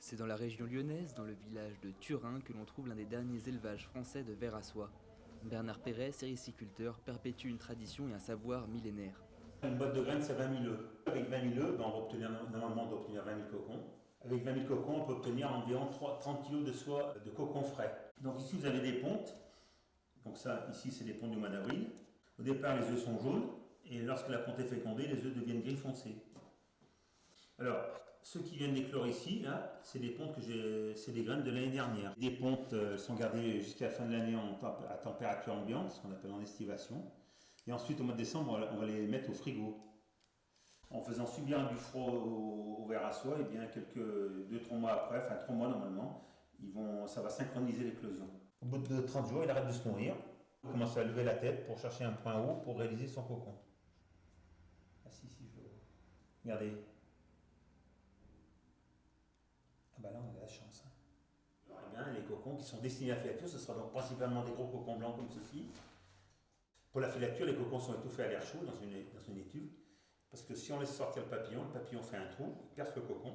C'est dans la région lyonnaise, dans le village de Turin, que l'on trouve l'un des derniers élevages français de vers à soie. Bernard Perret, sériciculteur, perpétue une tradition et un savoir millénaire. Une boîte de graines, c'est 20 000 œufs. Avec 20 000 œufs, on va obtenir, normalement, on doit obtenir 20 000 cocons. Avec 20 000 cocons, on peut obtenir environ 30 kg de soie de cocons frais. Donc ici, vous avez des pontes. Donc ça, ici, c'est des pontes du mois d'avril. Au départ, les œufs sont jaunes. Et lorsque la ponte est fécondée, les œufs deviennent gris foncé. Alors, ceux qui viennent d'éclore ici, là, c'est des pontes c'est des graines de l'année dernière. Les pontes sont gardées jusqu'à la fin de l'année à température ambiante, ce qu'on appelle en estivation. Et ensuite, au mois de décembre, on va les mettre au frigo. En faisant subir du froid au ver à soie, et bien 2-3 mois après, enfin 3 mois normalement, ça va synchroniser l'éclosion. Au bout de 30 jours, il arrête de se nourrir. Il commence à lever la tête pour chercher un point haut pour réaliser son cocon. Ah si, je veux. Regardez. Ah bah là, on a de la chance. Eh bien, les cocons qui sont destinés à la filature, ce sera donc principalement des gros cocons blancs comme ceci. Pour la filature, les cocons sont étouffés à l'air chaud dans une étuve. Parce que si on laisse sortir le papillon fait un trou, il perce le cocon.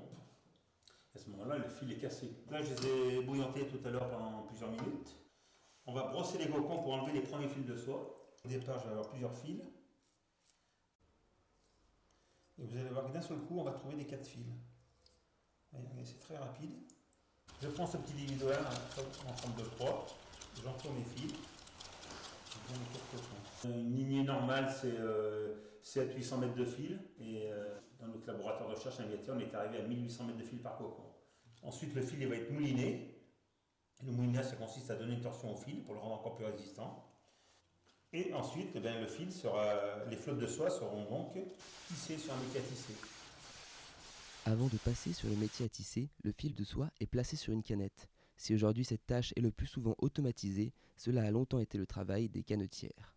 À ce moment-là, le fil est cassé. Là, je les ai bouillantés tout à l'heure pendant plusieurs minutes. On va brosser les cocons pour enlever les premiers fils de soie. Au départ, je vais avoir plusieurs fils. Et vous allez voir que d'un seul coup, on va trouver des 4 fils. Regardez, c'est très rapide. Je prends ce petit divisoire en forme de croix. J'entoure mes fils. Une lignée normale, c'est 700-800 mètres de fil. Et dans notre laboratoire de recherche aviateur, on est arrivé à 1800 mètres de fil par cocon. Ensuite, le fil il va être mouliné. Le moulinage, ça consiste à donner une torsion au fil pour le rendre encore plus résistant. Et ensuite, le fil les flottes de soie seront donc tissées sur un métier à tisser. Avant de passer sur le métier à tisser, le fil de soie est placé sur une canette. Si aujourd'hui cette tâche est le plus souvent automatisée, cela a longtemps été le travail des canetières.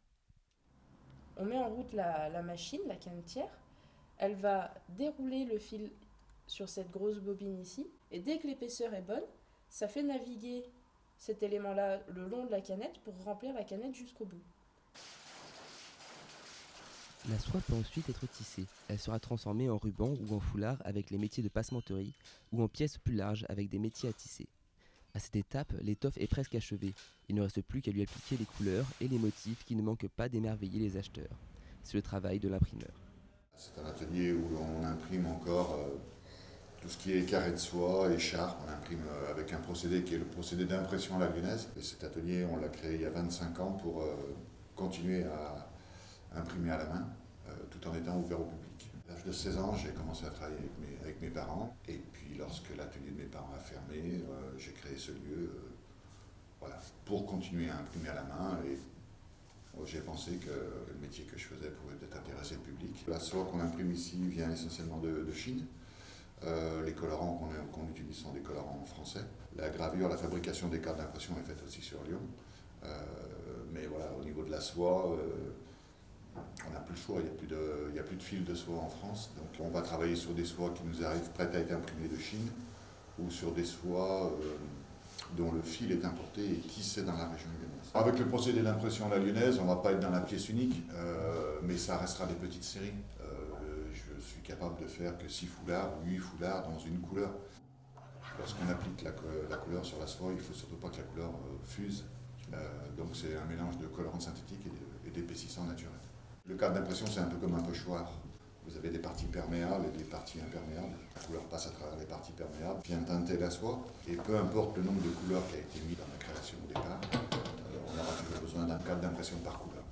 On met en route la machine, la canetière. Elle va dérouler le fil sur cette grosse bobine ici. Et dès que l'épaisseur est bonne, ça fait naviguer cet élément-là le long de la canette pour remplir la canette jusqu'au bout. La soie peut ensuite être tissée. Elle sera transformée en ruban ou en foulard avec les métiers de passementerie ou en pièces plus larges avec des métiers à tisser. À cette étape, l'étoffe est presque achevée. Il ne reste plus qu'à lui appliquer les couleurs et les motifs qui ne manquent pas d'émerveiller les acheteurs. C'est le travail de l'imprimeur. C'est un atelier où on imprime encore tout ce qui est carré de soie, écharpe. On imprime avec un procédé qui est le procédé d'impression à la lyonnaise. Et cet atelier, on l'a créé il y a 25 ans pour continuer à imprimer à la main, tout en étant ouvert au public. À l'âge de 16 ans, j'ai commencé à travailler avec mes parents. Et puis lorsque l'atelier de mes parents a fermé, j'ai créé ce lieu pour continuer à imprimer à la main. Et j'ai pensé que le métier que je faisais pouvait peut-être intéresser le public. La soie qu'on imprime ici vient essentiellement de Chine. Les colorants qu'on utilise sont des colorants français. La gravure, la fabrication des cartes d'impression est faite aussi sur Lyon. Mais voilà, au niveau de la soie, on n'a plus le choix, il n'y a plus de fil de soie en France. Donc on va travailler sur des soies qui nous arrivent prêtes à être imprimées de Chine ou sur des soies dont le fil est importé et tissé dans la région lyonnaise. Avec le procédé d'impression à la lyonnaise, on ne va pas être dans la pièce unique, mais ça restera des petites séries. Je suis capable de faire que 6 foulards ou 8 foulards dans une couleur. Lorsqu'on applique la couleur sur la soie, il ne faut surtout pas que la couleur fuse. Donc c'est un mélange de colorants synthétiques et d'épaississants naturels. Le cadre d'impression, c'est un peu comme un pochoir. Vous avez des parties perméables et des parties imperméables. La couleur passe à travers les parties perméables, vient teinter la soie, et peu importe le nombre de couleurs qui a été mis dans la création au départ, on aura toujours besoin d'un cadre d'impression par couleur.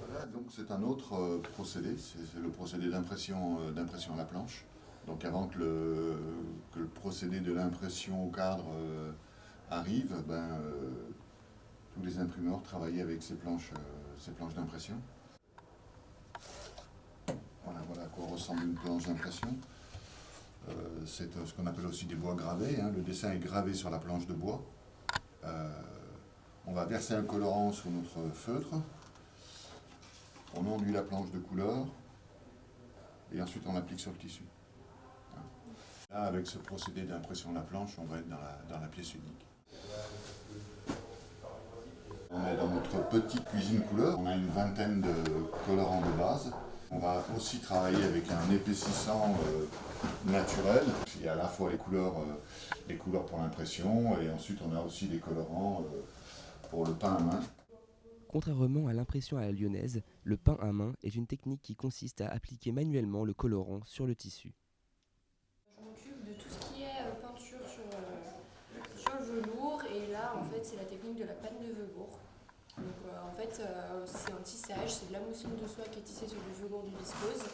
Voilà, donc c'est un autre procédé, c'est le procédé d'impression à la planche. Donc avant que le procédé de l'impression au cadre arrive, tous les imprimeurs travaillaient avec ces planches d'impression. Voilà à quoi ressemble une planche d'impression. C'est ce qu'on appelle aussi des bois gravés. Le dessin est gravé sur la planche de bois. On va verser un colorant sur notre feutre. On enduit la planche de couleur et ensuite on l'applique sur le tissu. Là, avec ce procédé d'impression à la planche, on va être dans la pièce unique. On est dans notre petite cuisine couleur. On a une vingtaine de colorants de base. On va aussi travailler avec un épaississant naturel. Il y a à la fois les couleurs pour l'impression et ensuite on a aussi des colorants pour le pain à main. Contrairement à l'impression à la lyonnaise, le peint à main est une technique qui consiste à appliquer manuellement le colorant sur le tissu. Je m'occupe de tout ce qui est peinture sur le velours et là en fait c'est la technique de la panne de velours. Donc en fait c'est un tissage, c'est de la mousseline de soie qui est tissée sur du velours du viscose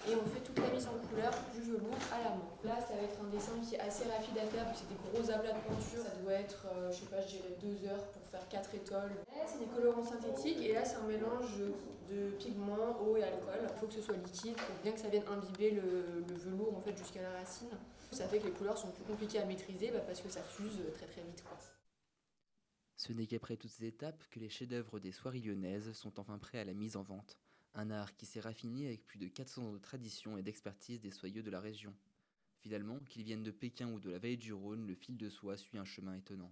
et on fait toute la mise en couleur du velours à la main. Là ça va être un dessin qui est assez rapide à faire, c'est des gros aplats de peinture, ça doit être je dirais 2 heures pour faire 4 étoiles. Là c'est des colorants synthétiques et là c'est un mélange de pigments, eau et alcool. Il faut que ce soit liquide pour bien que ça vienne imbiber le velours en fait jusqu'à la racine. Ça fait que les couleurs sont plus compliquées à maîtriser parce que ça fuse très très vite quoi. Ce n'est qu'après toutes ces étapes que les chefs-d'œuvre des soieries lyonnaises sont enfin prêts à la mise en vente. Un art qui s'est raffiné avec plus de 400 ans de tradition et d'expertise des soyeux de la région. Finalement, qu'ils viennent de Pékin ou de la vallée du Rhône, le fil de soie suit un chemin étonnant.